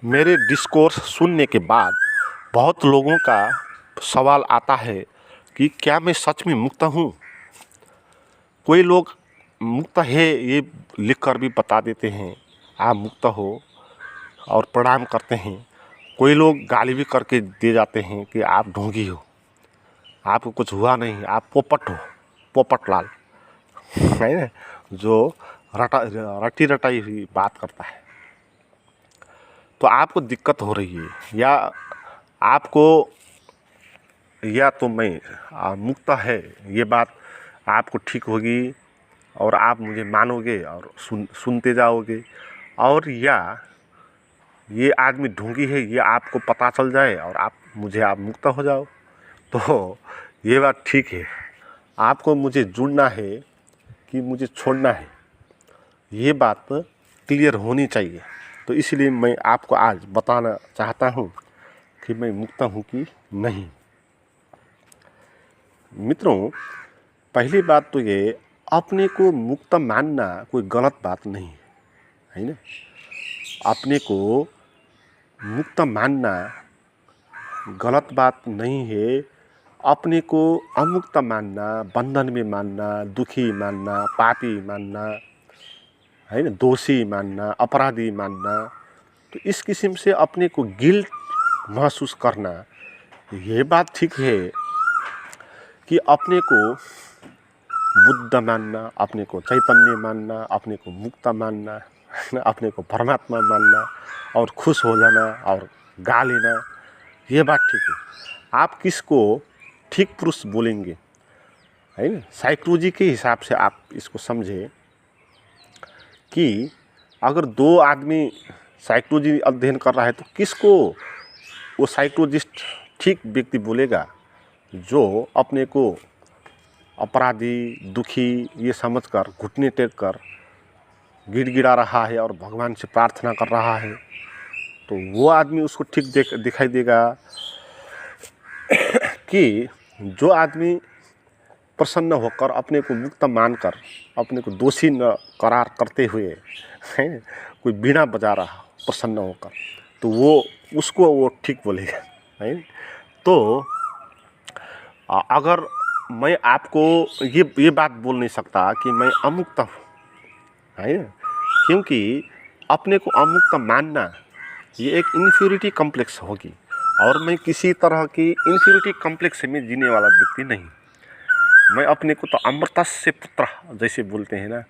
मेरे डिस्कोर्स सुनने के बाद बहुत लोगों का सवाल आता है कि क्या मैं सच में मुक्त हूँ। कोई लोग मुक्त है ये लिखकर भी बता देते हैं आप मुक्त हो और प्रणाम करते हैं। कोई लोग गाली भी करके दे जाते हैं कि आप ढोंगी हो, आपको कुछ हुआ नहीं, आप पोपट हो, पोपट लाल है ना, जो रटी रटाई हुई बात करता है। तो आपको दिक्कत हो रही है या तो मैं मुक्त है ये बात आपको ठीक होगी और आप मुझे मानोगे और सुनते जाओगे, और या ये आदमी ढोंगी है ये आपको पता चल जाए और आप मुक्त हो जाओ। तो ये बात ठीक है, आपको मुझे जुड़ना है कि मुझे छोड़ना है ये बात क्लियर होनी चाहिए। तो इसलिए मैं आपको आज बताना चाहता हूँ कि मैं मुक्त हूँ कि नहीं। मित्रों, पहली बात तो ये, अपने को मुक्त मानना कोई गलत बात नहीं है ना। अपने को मुक्त मानना गलत बात नहीं है। अपने को अमुक्त मानना, बंधन में मानना, दुखी मानना, पापी मानना है ना, दोषी मानना, अपराधी मानना, तो इस किस्म से अपने को गिल्ट महसूस करना ये बात ठीक है कि अपने को बुद्ध मानना, अपने को चैतन्य मानना, अपने को मुक्त मानना, अपने को परमात्मा मानना और खुश हो जाना और गा लेना ये बात ठीक है। आप किसको ठीक पुरुष बोलेंगे है ना। साइकोलॉजी के हिसाब से आप इसको समझे कि अगर दो आदमी साइकोलॉजी अध्ययन कर रहा है तो किसको वो साइकोलॉजिस्ट ठीक व्यक्ति बोलेगा, जो अपने को अपराधी, दुखी ये समझकर घुटने टेक कर गिड़गिड़ा रहा है और भगवान से प्रार्थना कर रहा है, तो वो आदमी उसको ठीक दिखाई देगा कि जो आदमी प्रसन्न होकर अपने को मुक्त मानकर अपने को दोषी न करार करते हुए है कोई बीड़ा बजा रहा प्रसन्न होकर, तो वो ठीक बोलेगा है। तो अगर मैं आपको ये बात बोल नहीं सकता कि मैं अमुक्त हूँ है ना, क्योंकि अपने को अमुक्त मानना ये एक इन्फीरियरिटी कॉम्प्लेक्स होगी और मैं किसी तरह की इन्फीरियरिटी कॉम्प्लेक्स में जीने वाला व्यक्ति नहीं। मैं अपने को तो अमृतस्य पुत्र जैसे बोलते हैं ना,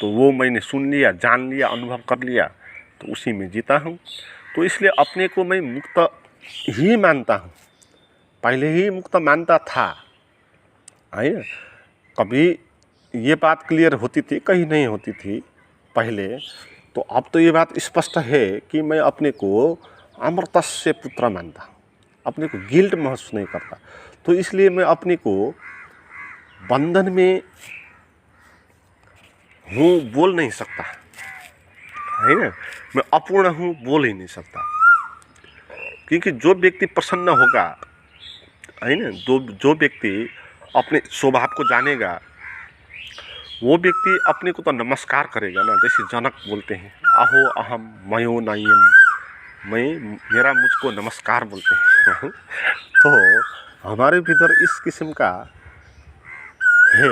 तो वो मैंने सुन लिया, जान लिया, अनुभव कर लिया, तो उसी में जीता हूँ। तो इसलिए अपने को मैं मुक्त ही मानता हूँ, पहले ही मुक्त मानता था है ना। कभी ये बात क्लियर होती थी, कहीं नहीं होती थी पहले, तो अब तो ये बात स्पष्ट है कि मैं अपने को अमृतस्य पुत्र मानता हूँ, अपने को गिल्ट महसूस नहीं करता। तो इसलिए मैं अपने को बंधन में हूँ बोल नहीं सकता है ना, मैं अपूर्ण हूँ बोल ही नहीं सकता, क्योंकि जो व्यक्ति प्रसन्न होगा है ना, जो व्यक्ति अपने स्वभाव को जानेगा, वो व्यक्ति अपने को तो नमस्कार करेगा ना। जैसे जनक बोलते हैं, अहो अहम मयो नयम, मेरा मुझको नमस्कार बोलते हैं तो हमारे भीतर इस किस्म का है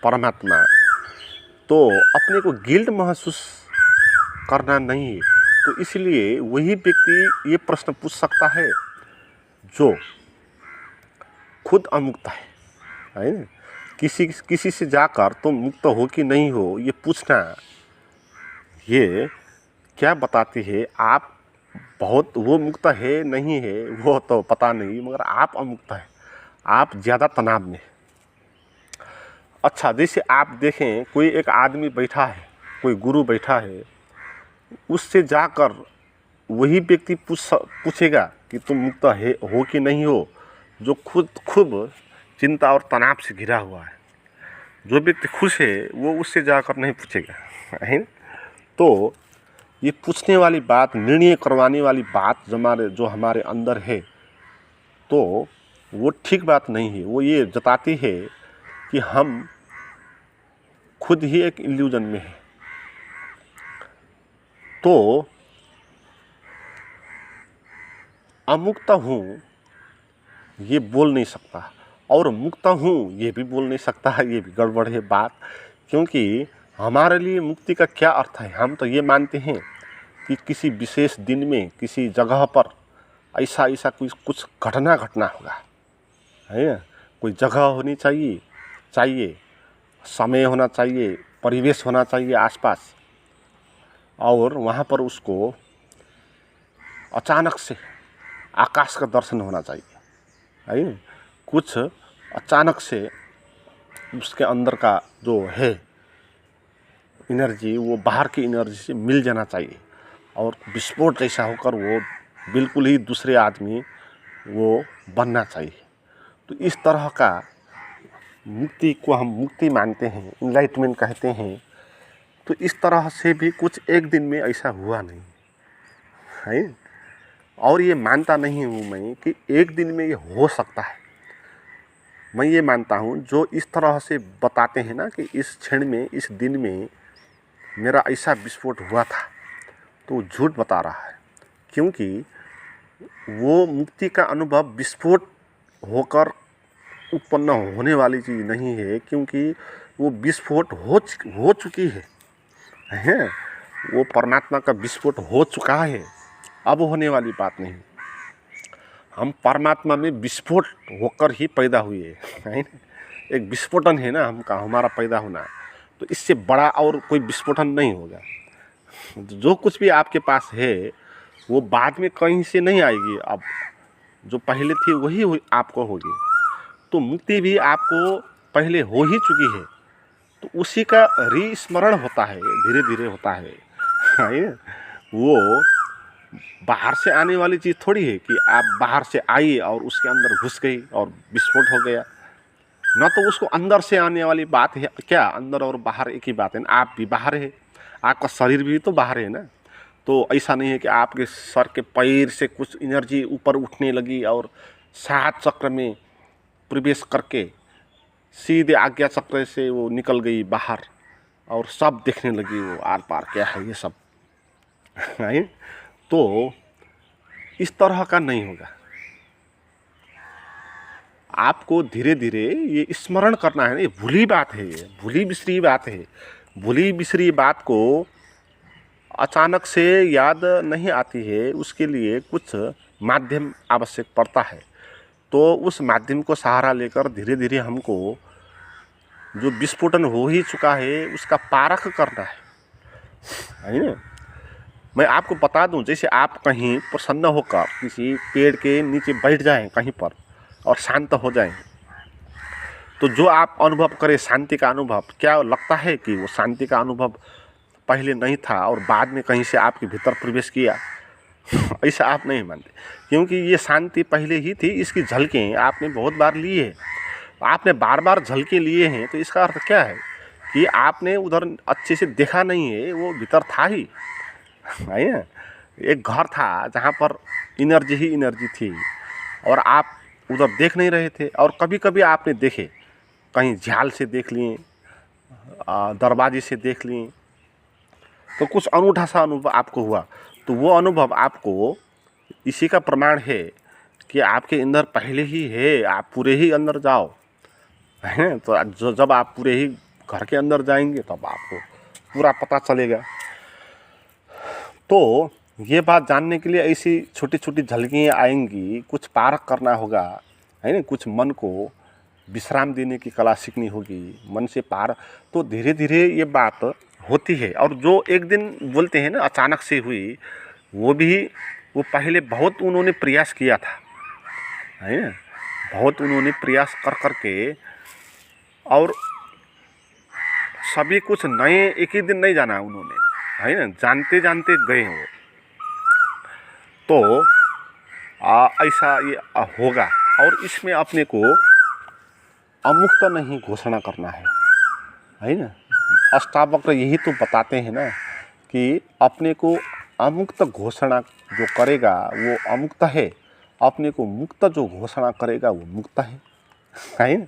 परमात्मा, तो अपने को गिल्ट महसूस करना नहीं है। तो इसलिए वही व्यक्ति ये प्रश्न पूछ सकता है जो खुद अमुक्त है ना। किसी से जाकर तुम मुक्त हो कि नहीं हो ये पूछना, ये क्या बताती है आप बहुत वो मुक्त है नहीं है वो तो पता नहीं, मगर आप अमुक्त है, आप ज़्यादा तनाव में। अच्छा, जैसे आप देखें कोई एक आदमी बैठा है, कोई गुरु बैठा है, उससे जाकर वही व्यक्ति पूछेगा कि तुम मुक्त हो कि नहीं हो, जो खूब चिंता और तनाव से घिरा हुआ है। जो व्यक्ति खुश है वो उससे जाकर नहीं पूछेगा है। तो ये पूछने वाली बात, निर्णय करवाने वाली बात जो हमारे अंदर है, तो वो ठीक बात नहीं है। वो ये जताती है कि हम खुद ही एक इल्यूजन में है। तो अमुक्त हूँ ये बोल नहीं सकता और मुक्त हूँ ये भी बोल नहीं सकता है, ये भी गड़बड़ है बात। क्योंकि हमारे लिए मुक्ति का क्या अर्थ है? हम तो ये मानते हैं कि किसी विशेष दिन में किसी जगह पर ऐसा ऐसा कुछ घटना घटना होगा, है ना। कोई जगह होनी चाहिए समय होना चाहिए, परिवेश होना चाहिए आसपास, और वहाँ पर उसको अचानक से आकाश का दर्शन होना चाहिए, है ना। कुछ अचानक से उसके अंदर का जो है एनर्जी वो बाहर की एनर्जी से मिल जाना चाहिए और विस्फोट जैसा होकर वो बिल्कुल ही दूसरे आदमी वो बनना चाहिए। तो इस तरह का मुक्ति को हम मुक्ति मानते हैं, इनलाइटमेंट कहते हैं। तो इस तरह से भी कुछ एक दिन में ऐसा हुआ नहीं है, और ये मानता नहीं हूँ मैं कि एक दिन में ये हो सकता है। मैं ये मानता हूँ जो इस तरह से बताते हैं ना कि इस क्षण में इस दिन में मेरा ऐसा विस्फोट हुआ था, तो झूठ बता रहा है। क्योंकि वो मुक्ति का अनुभव विस्फोट होकर उत्पन्न होने वाली चीज़ नहीं है, क्योंकि वो विस्फोट हो चुकी है। वो परमात्मा का विस्फोट हो चुका है, अब होने वाली बात नहीं। हम परमात्मा में विस्फोट होकर ही पैदा हुए है ना। एक विस्फोटन है ना हमारा पैदा होना, तो इससे बड़ा और कोई विस्फोटन नहीं होगा। जो कुछ भी आपके पास है वो बाद में कहीं से नहीं आएगी, अब जो पहले थी वही आपको होगी। तो मुक्ति भी आपको पहले हो ही चुकी है, तो उसी का रिस्मरण होता है, धीरे धीरे होता है। वो बाहर से आने वाली चीज़ थोड़ी है कि आप बाहर से आई और उसके अंदर घुस गई और विस्फोट हो गया। ना तो उसको अंदर से आने वाली बात है क्या, अंदर और बाहर एक ही बात है ना। आप भी बाहर है, आपका शरीर भी तो बाहर है ना। तो ऐसा नहीं है कि आपके सर के पैर से कुछ एनर्जी ऊपर उठने लगी और 7 चक्र में प्रवेश करके सीधे आज्ञा चक्र से वो निकल गई बाहर और सब देखने लगी वो आर पार क्या है ये सब है। तो इस तरह का नहीं होगा। आपको धीरे धीरे ये स्मरण करना है ना। ये भूली बात है, ये भूली बिसरी बात है। भूली बिसरी बात को अचानक से याद नहीं आती है, उसके लिए कुछ माध्यम आवश्यक पड़ता है। तो उस माध्यम को सहारा लेकर धीरे धीरे हमको जो विस्फोटन हो ही चुका है उसका पारख करना है ना। मैं आपको बता दूं, जैसे आप कहीं प्रसन्न होकर किसी पेड़ के नीचे बैठ जाएं कहीं पर और शांत हो जाएं, तो जो आप अनुभव करें शांति का अनुभव, क्या लगता है कि वो शांति का अनुभव पहले नहीं था और बाद में कहीं से आपके भीतर प्रवेश किया? ऐसा आप नहीं मानते, क्योंकि ये शांति पहले ही थी। इसकी झलकें आपने बहुत बार ली है, आपने बार बार झलके लिए हैं। तो इसका अर्थ क्या है कि आपने उधर अच्छे से देखा नहीं है, वो भीतर था ही है ना। एक घर था जहाँ पर एनर्जी ही एनर्जी थी और आप उधर देख नहीं रहे थे। और कभी कभी आपने देखे, कहीं झाल से देख लिए, दरवाजे से देख लिए, तो कुछ अनूठा सा अनुभव आपको हुआ। तो वो अनुभव आपको इसी का प्रमाण है कि आपके अंदर पहले ही है। आप पूरे ही अंदर जाओ, हैं। तो जब आप पूरे ही घर के अंदर जाएंगे तब आपको पूरा पता चलेगा। तो ये बात जानने के लिए ऐसी छोटी छोटी झलकियाँ आएंगी, कुछ पारख करना होगा, है ना। कुछ मन को विश्राम देने की कला सीखनी होगी, मन से पार। तो धीरे धीरे ये बात होती है। और जो एक दिन बोलते हैं ना अचानक से हुई, वो पहले बहुत उन्होंने प्रयास किया था, है ना। बहुत उन्होंने प्रयास कर करके, और सभी कुछ नए एक ही दिन नहीं जाना उन्होंने, है ना। जानते जानते गए वो। तो ऐसा ये होगा। और इसमें अपने को अमुक्त नहीं घोषणा करना है ना। अष्टावक्र यही तो बताते हैं ना कि अपने को अमुक्त घोषणा जो करेगा वो अमुक्त है, अपने को मुक्त जो घोषणा करेगा वो मुक्त है ना।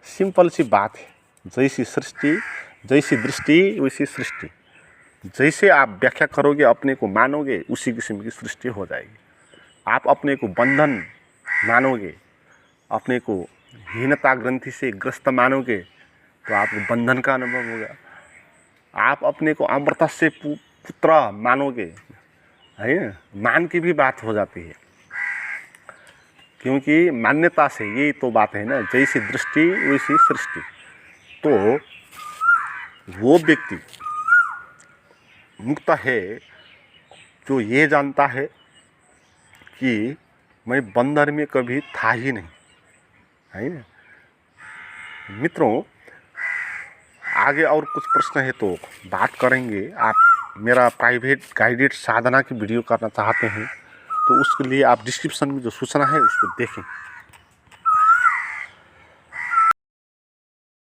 सिंपल सी बात है। जैसी सृष्टि, जैसी दृष्टि वैसी सृष्टि। जैसे आप व्याख्या करोगे, अपने को मानोगे, उसी किस्म की सृष्टि हो जाएगी। आप अपने को बंधन मानोगे, अपने को हीनता ग्रंथि से ग्रस्त मानोगे तो आपको बंधन का अनुभव होगा। आप अपने को अमृत से पुत्र मानोगे, है ना, मान की भी बात हो जाती है, क्योंकि मान्यता से यही तो बात है ना, जैसी दृष्टि वैसी सृष्टि। तो वो व्यक्ति मुक्त है जो ये जानता है कि मैं बंधन में कभी था ही नहीं, है ना। मित्रों, आगे और कुछ प्रश्न है तो बात करेंगे। आप मेरा प्राइवेट गाइडेड साधना की वीडियो करना चाहते हैं तो उसके लिए आप डिस्क्रिप्शन में जो सूचना है उसको देखें।